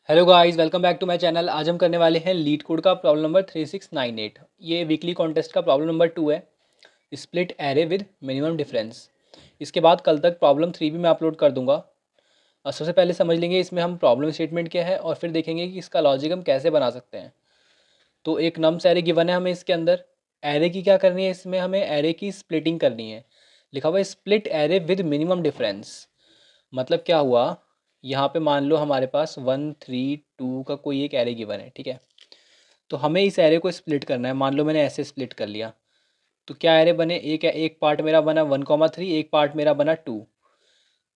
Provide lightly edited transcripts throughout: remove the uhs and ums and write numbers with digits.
Hello guys, welcome back to my channel. आज हम करने वाले हैं लीड कोड का प्रॉब्लम नंबर 3698। ये वीकली कॉन्टेस्ट का प्रॉब्लम नंबर 2 है, split array with minimum difference. इसके बाद कल तक प्रॉब्लम 3 भी मैं अपलोड कर दूंगा। और सबसे पहले समझ लेंगे इसमें हम प्रॉब्लम स्टेटमेंट क्या है और फिर देखेंगे कि इसका लॉजिक हम कैसे बना सकते हैं। तो एक नम्स एरे गिवन है हमें इसके अंदर। एरे की क्या करनी है, इसमें हमें एरे की स्प्लिटिंग करनी है। लिखा हुआ है split array with minimum difference. मतलब क्या हुआ, यहाँ पे मान लो हमारे पास 1 3 2 का कोई एक एरे गिवन है, ठीक है। तो हमें इस एरे को स्प्लिट करना है। मान लो मैंने ऐसे स्प्लिट कर लिया, तो क्या एरे बने, एक पार्ट मेरा बना 1 3, एक पार्ट मेरा बना 2।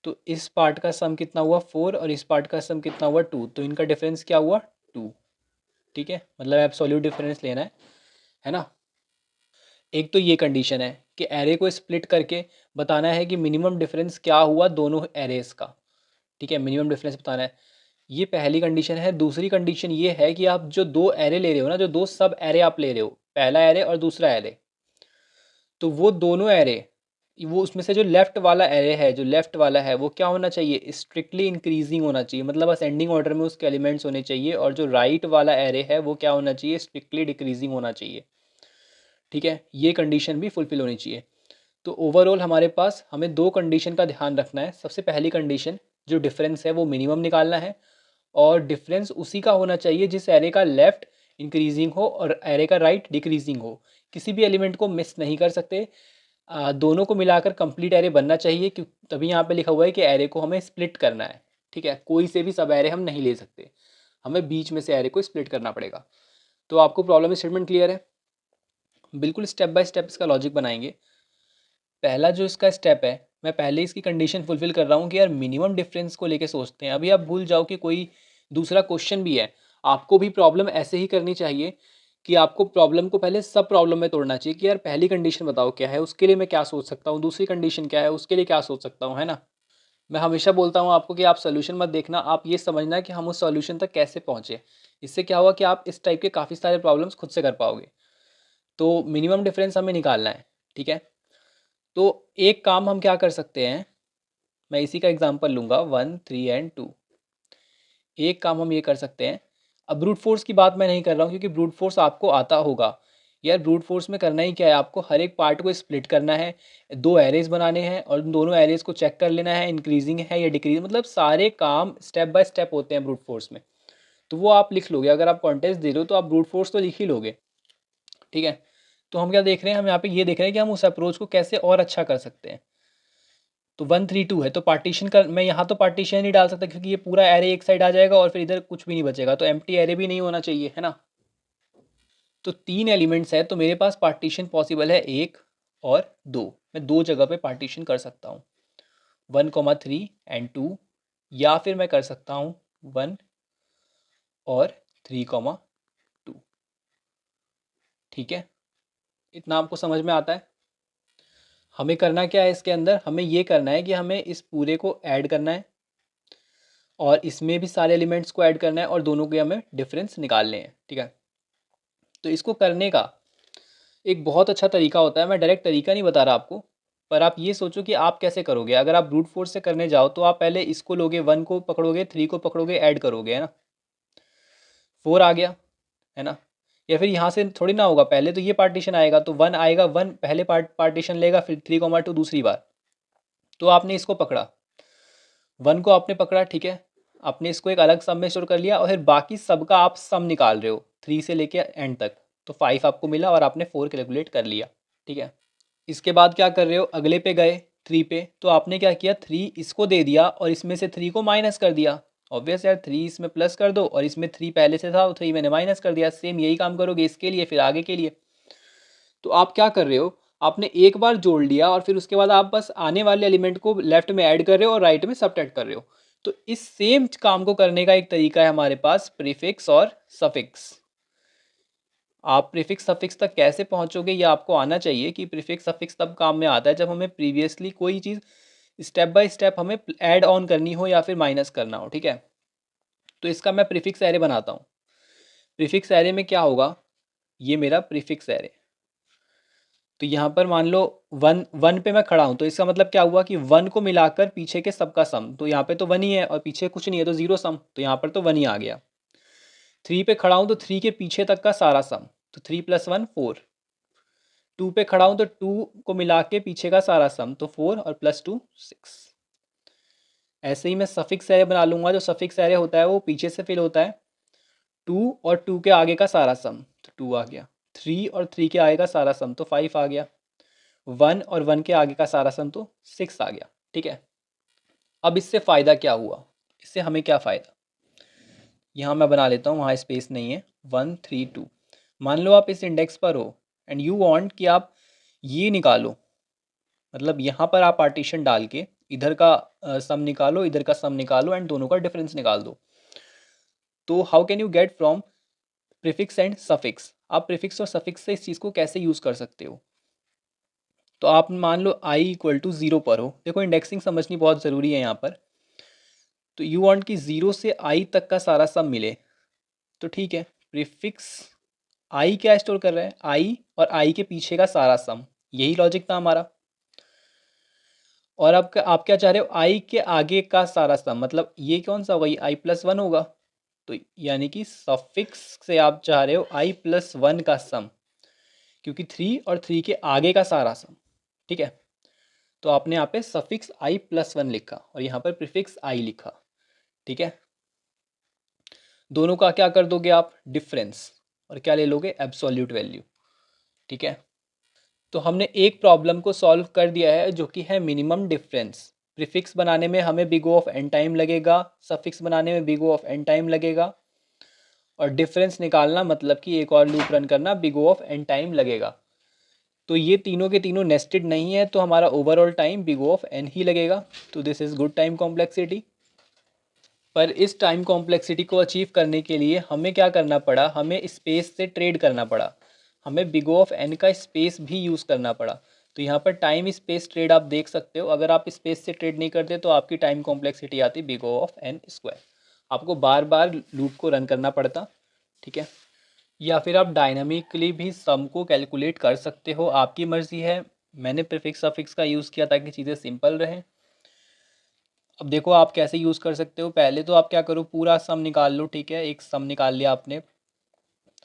तो इस पार्ट का सम कितना हुआ 4 और इस पार्ट का सम कितना हुआ 2, तो इनका डिफरेंस क्या हुआ 2। ठीक है, मतलब एब्सोल्यूट डिफरेंस लेना है ना। एक तो ये कंडीशन है कि एरे को स्प्लिट करके बताना है कि मिनिमम डिफरेंस क्या हुआ दोनों एरेस का। ठीक है, मिनिमम डिफरेंस बताना है, ये पहली कंडीशन है। दूसरी कंडीशन ये है कि आप जो दो एरे ले रहे हो ना, जो दो सब एरे आप ले रहे हो, पहला एरे और दूसरा एरे, तो वो दोनों एरे, वो उसमें से जो लेफ्ट वाला एरे है, जो लेफ्ट वाला है वो क्या होना चाहिए, स्ट्रिक्टली इंक्रीजिंग होना चाहिए, मतलब असेंडिंग ऑर्डर में उसके एलिमेंट्स होने चाहिए। और जो राइट वाला एरे है वो क्या होना चाहिए, स्ट्रिक्टली डिक्रीजिंग होना चाहिए। ठीक है, ये कंडीशन भी फुलफिल होनी चाहिए। तो ओवरऑल हमारे पास हमें दो कंडीशन का ध्यान रखना है। सबसे पहली कंडीशन, जो डिफरेंस है वो मिनिमम निकालना है, और डिफरेंस उसी का होना चाहिए जिस एरे का लेफ्ट इंक्रीजिंग हो और एरे का राइट डिक्रीजिंग हो। किसी भी एलिमेंट को मिस नहीं कर सकते। दोनों को मिलाकर कंप्लीट एरे बनना चाहिए, क्यों तभी यहाँ पे लिखा हुआ है कि एरे को हमें स्प्लिट करना है। ठीक है, कोई से भी सब एरे हम नहीं ले सकते, हमें बीच में से एरे को स्प्लिट करना पड़ेगा। तो आपको प्रॉब्लम स्टेटमेंट क्लियर है। बिल्कुल स्टेप बाय स्टेप इसका लॉजिक बनाएंगे। पहला जो इसका स्टेप है, मैं पहले इसकी कंडीशन फुलफिल कर रहा हूँ कि यार मिनिमम डिफरेंस को लेके सोचते हैं। अभी आप भूल जाओ कि कोई दूसरा क्वेश्चन भी है, आपको भी प्रॉब्लम ऐसे ही करनी चाहिए कि आपको प्रॉब्लम को पहले सब प्रॉब्लम में तोड़ना चाहिए कि यार पहली कंडीशन बताओ क्या है, उसके लिए मैं क्या सोच सकता हूँ, दूसरी कंडीशन क्या है, उसके लिए क्या सोच सकता हूँ, है ना। मैं हमेशा बोलता हूँ आपको कि आप सोल्यूशन मत देखना, आप ये समझना कि हम उस सोल्यूशन तक कैसे पहुँचे। इससे क्या हुआ कि आप इस टाइप के काफ़ी सारे प्रॉब्लम्स खुद से कर पाओगे। तो मिनिमम डिफरेंस हमें निकालना है, ठीक है। तो एक काम हम क्या कर सकते हैं, मैं इसी का एग्जांपल लूँगा 1 3 और 2। एक काम हम ये कर सकते हैं, अब ब्रूट फोर्स की बात मैं नहीं कर रहा हूँ क्योंकि ब्रूट फोर्स आपको आता होगा। यार ब्रूट फोर्स में करना ही क्या है, आपको हर एक पार्ट को स्प्लिट करना है, दो एरेज बनाने हैं और उन दोनों एरेज को चेक कर लेना है इंक्रीजिंग है या डिक्रीज, मतलब सारे काम स्टेप बाय स्टेप होते हैं ब्रूट फोर्स में। तो वो आप लिख लोगे, अगर आप कॉन्टेस्ट दे रहे हो तो आप ब्रूट फोर्स तो लिख ही लोगे। ठीक है, तो हम क्या देख रहे हैं, हम यहाँ पे ये देख रहे हैं कि हम उस अप्रोच को कैसे और अच्छा कर सकते हैं। तो 1 3 2 है, तो पार्टीशन कर, मैं यहाँ तो पार्टीशन नहीं डाल सकता क्योंकि ये पूरा एरे एक साइड आ जाएगा और फिर इधर कुछ भी नहीं बचेगा, तो एम्प्टी एरे भी नहीं होना चाहिए, है ना। तो तीन एलिमेंट्स है, तो मेरे पास पार्टीशन पॉसिबल है 1 और 2। मैं दो जगह पे पार्टीशन कर सकता हूँ, 1 3 और 2, या फिर मैं कर सकता हूँ 1 और 3 2। ठीक है, इतना आपको समझ में आता है। हमें करना क्या है इसके अंदर, हमें ये करना है कि हमें इस पूरे को ऐड करना है और इसमें भी सारे एलिमेंट्स को ऐड करना है और दोनों के हमें डिफरेंस निकालने हैं। ठीक है, तो इसको करने का एक बहुत अच्छा तरीका होता है, मैं डायरेक्ट तरीका नहीं बता रहा आपको, पर आप ये सोचो कि आप कैसे करोगे। अगर आप ब्रूट फोर्स से करने जाओ तो आप पहले इसको लोगे, 1 को पकड़ोगे, 3 को पकड़ोगे, ऐड करोगे, है ना, 4 आ गया, है ना। या फिर यहाँ से थोड़ी ना होगा, पहले तो ये पार्टीशन आएगा तो 1 आएगा, 1 पहले पार्टीशन लेगा, फिर 3 2 दूसरी बार। तो आपने इसको पकड़ा, 1 को आपने पकड़ा, ठीक है, आपने इसको एक अलग सम में स्टोर कर लिया और फिर बाकी सबका आप सम निकाल रहे हो 3 से लेके एंड तक। तो 5 आपको मिला और आपने 4 कैलकुलेट कर लिया। ठीक है, इसके बाद क्या कर रहे हो, अगले पे गए 3 पे, तो आपने क्या किया, 3 इसको दे दिया और इसमें से 3 को माइनस कर दिया। ऑब्वियस यार, 3 इसमें प्लस कर दो और इसमें 3 पहले से था, 3 मैंने माइनस कर दिया। सेम यही काम करोगे इसके लिए, फिर आगे के लिए। तो आप क्या कर रहे हो, आपने एक बार जोड़ लिया और फिर उसके बाद आप बस आने वाले एलिमेंट को लेफ्ट में ऐड कर रहे हो और राइट में सबट्रैक्ट कर रहे हो। तो इस सेम काम को करने का एक तरीका है हमारे पास, प्रीफिक्स और सफिक्स। आप प्रीफिक्स सफिक्स तक कैसे पहुंचोगे ये आपको आना चाहिए कि प्रीफिक्स सफिक्स तब काम में आता है जब हमें प्रीवियसली कोई चीज़ स्टेप बाय स्टेप हमें ऐड ऑन करनी हो या फिर माइनस करना हो। ठीक है, तो इसका मैं प्रीफिक्स एरे बनाता हूँ। प्रीफिक्स एरे में क्या होगा, ये मेरा प्रीफिक्स एरे, तो यहाँ पर मान लो वन वन पे मैं खड़ा हूँ, तो इसका मतलब क्या हुआ कि वन को मिलाकर पीछे के सबका सम, तो यहाँ पे तो वन ही है और पीछे कुछ नहीं है तो जीरो सम, तो यहाँ पर तो वन ही आ गया। थ्री पे खड़ा हूँ तो थ्री के पीछे तक का सारा सम, तो three plus one four. Two पे खड़ा हूँ तो टू को मिला के पीछे का सारा सम, तो फोर और प्लस टू सिक्स। ऐसे ही मैं सफिक्स एरे बना लूंगा, जो सफिक्स एरे होता है वो पीछे से फिल होता है। टू और टू के आगे का सारा सम, तो टू आ गया। थ्री और थ्री के आगे का सारा सम, तो फाइव आ गया। वन और वन के आगे का सारा सम, तो सिक्स आ गया। ठीक है, अब इससे फ़ायदा क्या हुआ, इससे हमें क्या फ़ायदा, यहाँ मैं बना लेता हूँ, वहाँ स्पेस नहीं है। वन थ्री टू, मान लो आप इस इंडेक्स पर हो एंड यू वांट कि आप ये निकालो, मतलब यहाँ पर आप पार्टीशन डाल के इधर का सम निकालो, इधर का सम निकालो एंड दोनों का डिफरेंस निकाल दो। तो how can you get from prefix and suffix, आप प्रीफिक्स और सफिक्स से इस चीज़ को कैसे यूज़ कर सकते हो। तो आप मान लो i इक्वल टू ज़ीरो पर हो, देखो इंडेक्सिंग समझनी बहुत ज़रूरी है यहाँ पर। तो यू वांट कि ज़ीरो से i तक का सारा सम मिले, तो ठीक है, प्रीफिक्स i क्या स्टोर कर रहा है, i और i के पीछे का सारा सम, यही लॉजिक था हमारा। और आप क्या चाह रहे हो, i के आगे का सारा सम, मतलब ये कौन सा होगा, ये i प्लस वन होगा। तो यानी कि सफिक्स से आप चाह रहे हो i प्लस वन का सम, क्योंकि थ्री और थ्री के आगे का सारा सम। ठीक है, तो आपने यहाँ पे सफिक्स i प्लस वन लिखा और यहाँ पर प्रीफिक्स i लिखा। ठीक है, दोनों का क्या कर दोगे आप, डिफरेंस, और क्या ले लोगे, एब्सोल्यूट वैल्यू। ठीक है, तो हमने एक प्रॉब्लम को सॉल्व कर दिया है जो कि है मिनिमम डिफरेंस। प्रीफिक्स बनाने में हमें big O of n time लगेगा, सफिक्स बनाने में big O of n time लगेगा, और डिफरेंस निकालना मतलब कि एक और लूप रन करना big O of n time लगेगा। तो ये तीनों के तीनों नेस्टेड नहीं है, तो हमारा overall time big O of n ही लगेगा। तो this is good time complexity. पर इस टाइम कॉम्प्लेक्सिटी को अचीव करने के लिए हमें क्या करना पड़ा, हमें स्पेस से ट्रेड करना पड़ा, हमें बिग O ऑफ n का स्पेस भी यूज़ करना पड़ा। तो यहाँ पर टाइम स्पेस ट्रेड आप देख सकते हो, अगर आप स्पेस से ट्रेड नहीं करते तो आपकी टाइम कॉम्प्लेक्सिटी आती big O of n square, आपको बार बार लूप को रन करना पड़ता। ठीक है, या फिर आप डायनामिकली भी सम को कैलकुलेट कर सकते हो, आपकी मर्ज़ी है। मैंने प्रीफिक्स सफिक्स का यूज़ किया ताकि चीज़ें सिंपल रहें। अब देखो आप कैसे यूज़ कर सकते हो, पहले तो आप क्या करो, पूरा सम निकाल लो। ठीक है, एक सम निकाल लिया आपने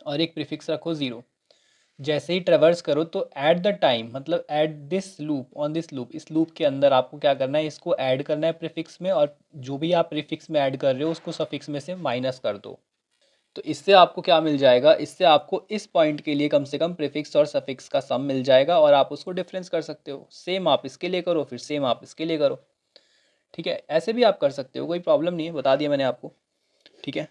और एक प्रीफिक्स रखो ज़ीरो। जैसे ही ट्रेवर्स करो तो ऐट द टाइम, मतलब at this loop, on this loop, इस लूप के अंदर आपको क्या करना है, इसको ऐड करना है प्रीफिक्स में, और जो भी आप प्रीफिक्स में ऐड कर रहे हो उसको सफिक्स में से माइनस कर दो। तो इससे आपको क्या मिल जाएगा, इससे आपको इस पॉइंट के लिए कम से कम प्रीफिक्स और सफिक्स का सम मिल जाएगा, और आप उसको डिफरेंस कर सकते हो। सेम आप इसके लिए करो, फिर सेम आप इसके लिए करो। ठीक है, ऐसे भी आप कर सकते हो, कोई प्रॉब्लम नहीं है, बता दिया मैंने आपको। ठीक है,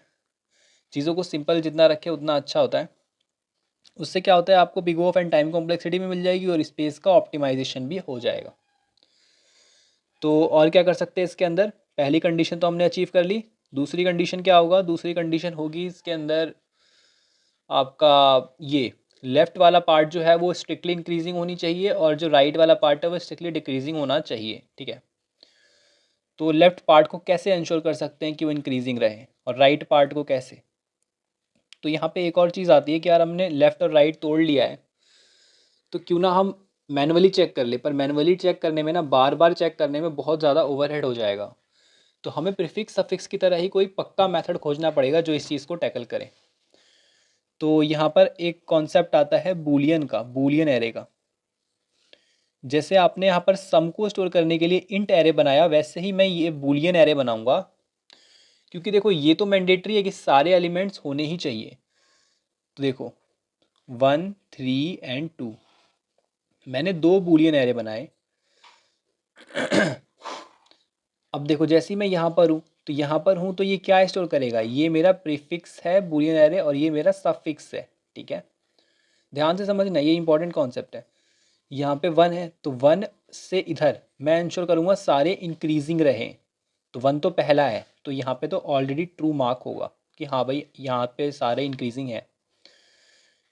चीज़ों को सिंपल जितना रखे उतना अच्छा होता है। उससे क्या होता है, आपको big O of and time complexity भी मिल जाएगी और स्पेस का ऑप्टिमाइजेशन भी हो जाएगा। तो और क्या कर सकते हैं इसके अंदर, पहली कंडीशन तो हमने अचीव कर ली। दूसरी कंडीशन क्या होगा, दूसरी कंडीशन होगी इसके अंदर आपका ये लेफ़्ट वाला पार्ट जो है वो स्ट्रिक्टली इंक्रीजिंग होनी चाहिए, और जो राइट वाला पार्ट है वो स्ट्रिक्टली डिक्रीजिंग होना चाहिए। ठीक है, तो लेफ़्ट पार्ट को कैसे इंश्योर कर सकते हैं कि वो इंक्रीजिंग रहे, और राइट पार्ट को कैसे। तो यहाँ पे एक और चीज़ आती है कि यार हमने लेफ़्ट और राइट तोड़ लिया है, तो क्यों ना हम मैनुअली चेक कर ले, पर मैनुअली चेक करने में ना, बार बार चेक करने में बहुत ज़्यादा ओवरहेड हो जाएगा। तो हमें प्रीफिक्स सफिक्स की तरह ही कोई पक्का मेथड खोजना पड़ेगा जो इस चीज़ को टैकल करे। तो यहाँ पर एक कॉन्सेप्ट आता है बूलियन का, बूलियन एरे का। जैसे आपने यहाँ पर सम को स्टोर करने के लिए इंट एरे बनाया, वैसे ही मैं ये बूलियन एरे बनाऊंगा, क्योंकि देखो ये तो मैंडेटरी है कि सारे एलिमेंट्स होने ही चाहिए। तो देखो वन थ्री एंड टू, मैंने दो बूलियन एरे बनाए। अब देखो जैसे ही मैं यहाँ पर हूँ, तो यहाँ पर हूँ तो ये क्या स्टोर करेगा, ये मेरा प्रीफिक्स है बूलियन एरे और ये मेरा सफिक्स है। ठीक है, ध्यान से समझना, ये इंपॉर्टेंट कॉन्सेप्ट है। यहाँ पे वन है तो वन से इधर मैं इंश्योर करूँगा सारे इंक्रीजिंग रहें। तो वन तो पहला है, तो यहाँ पे तो ऑलरेडी ट्रू मार्क होगा कि हाँ भाई यहाँ पे सारे इंक्रीजिंग है।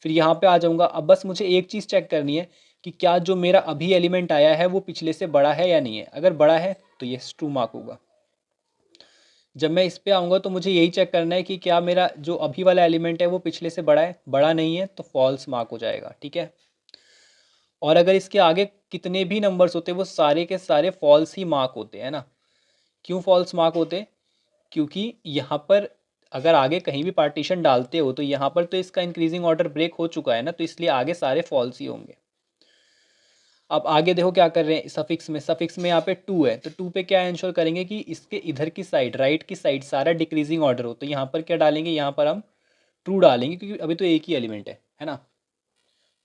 फिर यहाँ पे आ जाऊँगा, अब बस मुझे एक चीज़ चेक करनी है कि क्या जो मेरा अभी एलिमेंट आया है वो पिछले से बड़ा है या नहीं है। अगर बड़ा है तो ये ट्रू मार्क होगा। जब मैं इस पे आऊँगा तो मुझे यही चेक करना है कि क्या मेरा जो अभी वाला एलिमेंट है वो पिछले से बड़ा है, बड़ा नहीं है तो फॉल्स मार्क हो जाएगा। ठीक है, और अगर इसके आगे कितने भी नंबर्स होते हैं वो सारे के सारे फॉल्स ही मार्क होते हैं ना। क्यों फॉल्स मार्क होते? क्योंकि यहाँ पर अगर आगे कहीं भी पार्टीशन डालते हो तो यहाँ पर तो इसका इंक्रीजिंग ऑर्डर ब्रेक हो चुका है ना, तो इसलिए आगे सारे फॉल्स ही होंगे। अब आगे देखो क्या कर रहे हैं, सफिक्स में यहाँ पे टू है, तो टू पे क्या इंश्योर करेंगे कि इसके इधर की साइड, राइट की साइड सारा डिक्रीजिंग ऑर्डर हो। तो यहाँ पर क्या डालेंगे, यहाँ पर हम ट्रू डालेंगे क्योंकि अभी तो एक ही एलिमेंट है ना।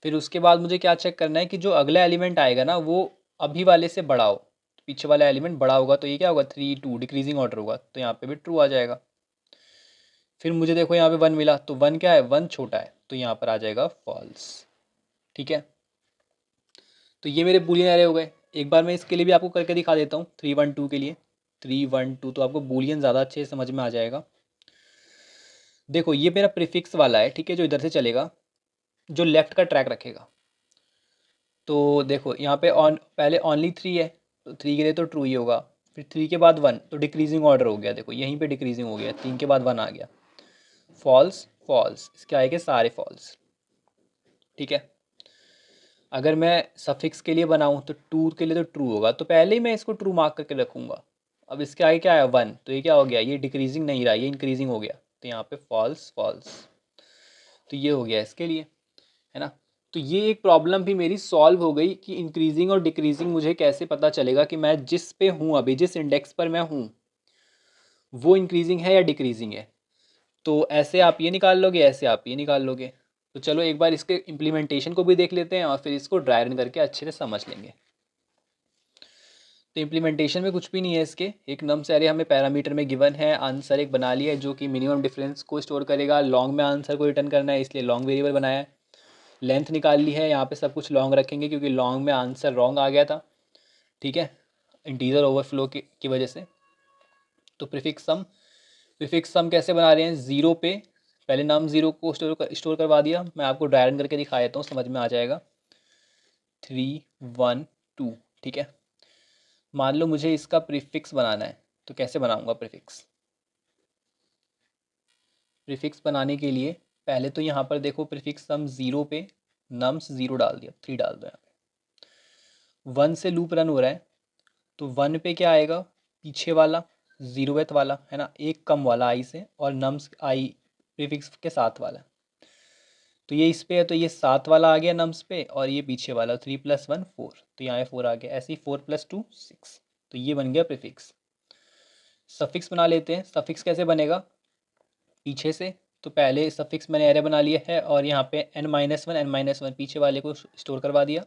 फिर उसके बाद मुझे क्या चेक करना है कि जो अगला एलिमेंट आएगा ना वो अभी वाले से बड़ा हो। पीछे वाला एलिमेंट बड़ा होगा तो ये क्या होगा, 3 2 डिक्रीजिंग ऑर्डर होगा, तो यहाँ पे भी ट्रू आ जाएगा। फिर मुझे देखो यहाँ पे 1 मिला, तो 1 क्या है, 1 छोटा है, तो यहाँ पर आ जाएगा फॉल्स। ठीक है, तो ये मेरे बूलियन एरे हो गए। एक बार मैं इसके लिए भी आपको करके दिखा देता हूँ, 3 1 2 के लिए। 3 1 2 तो आपको बूलियन ज़्यादा अच्छे से समझ में आ जाएगा। देखो ये मेरा प्रीफिक्स वाला है, ठीक है, जो इधर से चलेगा, जो लेफ्ट का ट्रैक रखेगा। तो देखो यहाँ पे ऑन पहले ओनली 3 है, तो 3 के लिए तो ट्रू ही होगा। फिर 3 के बाद 1, तो डिक्रीजिंग ऑर्डर हो गया, देखो यहीं पे डिक्रीजिंग हो गया, 3 के बाद 1 आ गया, फॉल्स फॉल्स, इसके आएंगे सारे फॉल्स। ठीक है, अगर मैं सफिक्स के लिए बनाऊँ तो टू के लिए तो ट्रू होगा, तो पहले ही मैं इसको ट्रू मार्क करके रखूँगा। अब इसके आगे क्या है, 1, तो ये क्या हो गया, ये डिक्रीजिंग नहीं रहा, ये इंक्रीजिंग हो गया, तो यहाँ पे फॉल्स फॉल्स। तो ये हो गया इसके लिए, है ना। तो ये एक प्रॉब्लम भी मेरी सॉल्व हो गई कि इंक्रीजिंग और डिक्रीजिंग मुझे कैसे पता चलेगा कि मैं जिस पे हूँ अभी, जिस इंडेक्स पर मैं हूँ वो इंक्रीजिंग है या डिक्रीजिंग है। तो ऐसे आप ये निकाल लोगे, ऐसे आप ये निकाल लोगे। तो चलो एक बार इसके इम्प्लीमेंटेशन को भी देख लेते हैं और फिर इसको ड्राई रन करके अच्छे से समझ लेंगे। तो इम्प्लीमेंटेशन में कुछ भी नहीं है इसके, एक नम्स एरे हमें पैरामीटर में गिवन है, आंसर एक बना लिया है जो कि मिनिमम डिफरेंस को स्टोर करेगा, लॉन्ग में आंसर को रिटर्न करना है इसलिए लॉन्ग वेरिएबल बनाया है। लेंथ निकाल ली है, यहाँ पे सब कुछ लॉन्ग रखेंगे क्योंकि लॉन्ग में आंसर रॉन्ग आ गया था। ठीक है, इंटीजर ओवरफ्लो की वजह से। तो प्रीफिक्स सम कैसे बना रहे हैं, ज़ीरो पे पहले नाम ज़ीरो को स्टोर करवा दिया। मैं आपको ड्राई रन करके दिखा देता हूँ, समझ में आ जाएगा। 3 1 2, ठीक है। मान लो मुझे इसका प्रीफिक्स बनाना है, तो कैसे बनाऊंगा प्रीफिक्स? प्रीफिक्स बनाने के लिए पहले तो यहाँ पर देखो प्रीफिक्स सम ज़ीरो पे नम्स ज़ीरो डाल दिया, 3 डाल दो यहाँ पे। 1 से लूप रन हो रहा है, तो 1 पे क्या आएगा, पीछे वाला ज़ीरोवेथ वाला, है ना, एक कम वाला आई से, और नम्स आई प्रीफिक्स के साथ वाला। तो ये इस पे है तो ये 7 वाला आ गया नम्स पे, और ये पीछे वाला 3 + 1 4, तो यहाँ 4 आ गया, ऐसे ही 4 + 2 6। तो ये बन गया प्रीफिक्स। सफिक्स बना लेते हैं, सफिक्स कैसे बनेगा, पीछे से। तो पहले सफिक्स मैंने एरे बना लिया है और यहाँ पे n-1 पीछे वाले को स्टोर करवा दिया।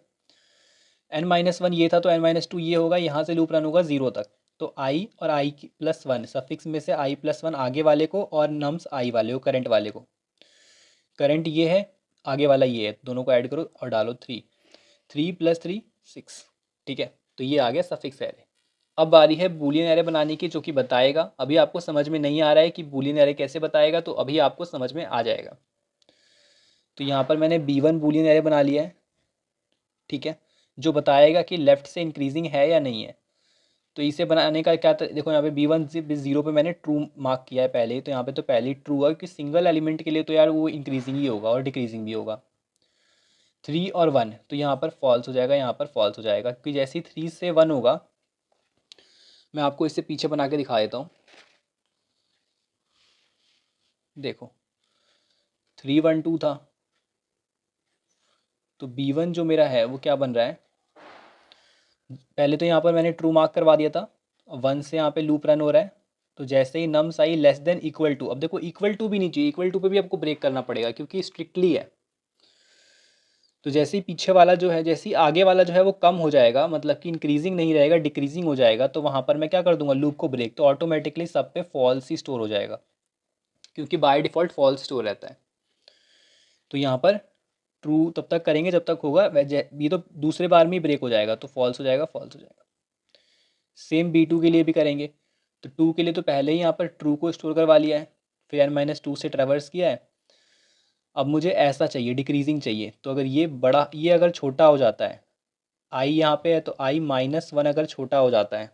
n-1 ये था तो n-2 ये होगा, यहाँ से लूप रन होगा 0 तक। तो i और i+1 सफिक्स में से i+1 आगे वाले को और नम्स i वाले को, करंट वाले को। करंट ये है, आगे वाला ये है, दोनों को ऐड करो और डालो 3, 3 + 3 6। ठीक है, तो ये आ गया सफिक्स एरे। अब बारी है बूलियन एरे बनाने की, जो कि बताएगा, अभी आपको समझ में नहीं आ रहा है कि बूलियन एरे कैसे बताएगा, तो अभी आपको समझ में आ जाएगा। तो यहाँ पर मैंने b1 बूलियन एरे बना लिया है, ठीक है, जो बताएगा कि लेफ़्ट से इंक्रीजिंग है या नहीं है। तो इसे बनाने का क्या देखो यहाँ पे b1 0 पे मैंने ट्रू मार्क किया है पहले ही, तो यहाँ पे तो पहले ही ट्रू हुआ क्योंकि सिंगल एलिमेंट के लिए तो यार वो इंक्रीजिंग ही होगा और डिक्रीजिंग भी होगा। 3 और 1 तो यहाँ पर फॉल्स हो जाएगा, यहाँ पर फॉल्स हो जाएगा, क्योंकि जैसे ही 3 से 1 होगा, मैं आपको इससे पीछे बना के दिखा देता हूँ। देखो 3 1 2 था, तो b1 जो मेरा है वो क्या बन रहा है, पहले तो यहाँ पर मैंने ट्रू मार्क करवा दिया था, 1 से यहाँ पे लूप रन हो रहा है। तो जैसे ही nums i less than equal to, अब देखो इक्वल टू भी नहीं चाहिए, इक्वल टू पे भी आपको ब्रेक करना पड़ेगा क्योंकि स्ट्रिक्टली है। तो जैसे ही पीछे वाला जो है, जैसे ही आगे वाला जो है वो कम हो जाएगा, मतलब कि इंक्रीजिंग नहीं रहेगा, डिक्रीजिंग हो जाएगा, तो वहाँ पर मैं क्या कर दूंगा, लूप को ब्रेक, तो ऑटोमेटिकली सब पे फॉल्स ही स्टोर हो जाएगा क्योंकि बाय डिफ़ॉल्ट फॉल्स स्टोर रहता है। तो यहाँ पर ट्रू तब तक करेंगे जब तक होगा, ये तो दूसरे बार में ही ब्रेक हो जाएगा, तो फॉल्स हो जाएगा, फॉल्स हो जाएगा। सेम b2 के लिए भी करेंगे, तो 2 के लिए तो पहले ही यहाँ पर ट्रू को स्टोर करवा लिया है, फिर n-2 से ट्रेवर्स किया है। अब मुझे ऐसा चाहिए, डिक्रीजिंग चाहिए, तो अगर ये बड़ा, ये अगर छोटा हो जाता है, i यहाँ पे है तो i-1 अगर छोटा हो जाता है,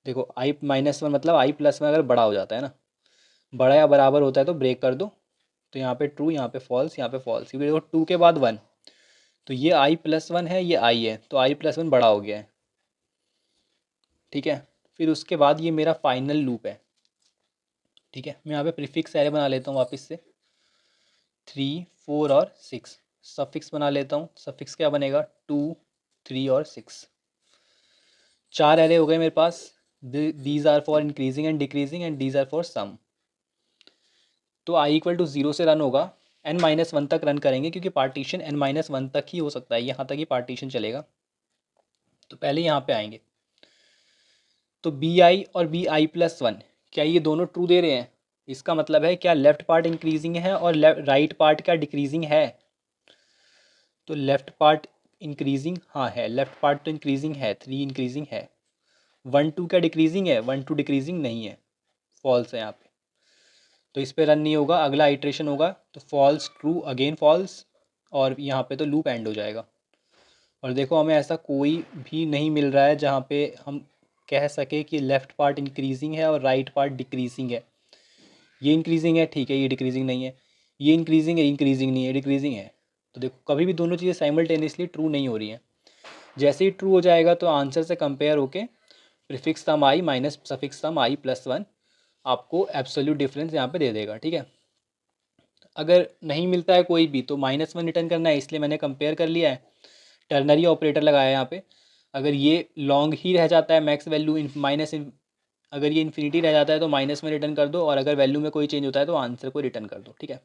देखो i-1 मतलब i+1 अगर बड़ा हो जाता है ना, बड़ा या बराबर होता है तो ब्रेक कर दो। तो यहाँ पे ट्रू, यहाँ पे फॉल्स, यहाँ पे फॉल्स, क्योंकि देखो 2 के बाद 1, तो ये i+1 है, ये i है, तो i+1 बड़ा हो गया है, ठीक है। फिर उसके बाद ये मेरा फाइनल लूप है, ठीक है। मैं यहाँ पे प्रीफिक्स एरे बना लेता हूँ वापस से, 3, 4 और 6। सफिक्स बना लेता हूँ, सफिक्स क्या बनेगा, 2, 3 और 6। 4 एरे हो गए मेरे पास। These are for increasing and decreasing and these are for sum. तो i=0 से रन होगा, n-1 तक रन करेंगे, क्योंकि पार्टीशन n-1 तक ही हो सकता है, यहाँ तक ही पार्टीशन चलेगा। तो पहले यहाँ पे आएंगे, तो bi और bi+1, क्या ये दोनों ट्रू दे रहे हैं? इसका मतलब है क्या लेफ्ट पार्ट इंक्रीजिंग है और राइट पार्ट क्या डिक्रीजिंग है? तो लेफ्ट पार्ट इंक्रीजिंग, हाँ है, लेफ्ट पार्ट तो इंक्रीजिंग है, 3 इंक्रीजिंग है। 1, 2 क्या डिक्रीजिंग है? 1, 2 डिक्रीजिंग नहीं है, फॉल्स है यहाँ पे, तो इस पे रन नहीं होगा। अगला आइट्रेशन होगा तो फॉल्स, ट्रू, अगेन फॉल्स, और यहाँ पे तो लूप एंड हो जाएगा। और देखो हमें ऐसा कोई भी नहीं मिल रहा है जहाँ पे हम कह सके कि लेफ़्ट पार्ट इंक्रीजिंग है और राइट पार्ट डिक्रीजिंग है। ये इंक्रीजिंग है, ठीक है, ये डिक्रीजिंग नहीं है, ये इंक्रीजिंग है, इंक्रीजिंग नहीं है, डिक्रीजिंग है। तो देखो कभी भी दोनों चीज़ें साइमल्टेनियसली ट्रू नहीं हो रही हैं। जैसे ही ट्रू हो जाएगा तो आंसर से कंपेयर होके prefix sum i minus suffix sum i+1 आपको एब्सोल्यूट डिफरेंस यहाँ पे दे देगा, ठीक है। अगर नहीं मिलता है कोई भी तो -1 रिटर्न करना है, इसलिए मैंने कंपेयर कर लिया है, टर्नरी ऑपरेटर लगाया है यहाँ पे। अगर ये लॉन्ग ही रह जाता है मैक्स वैल्यू अगर ये इन्फिनिटी रह जाता है तो माइनस में रिटर्न कर दो, और अगर वैल्यू में कोई चेंज होता है तो आंसर को रिटर्न कर दो, ठीक है।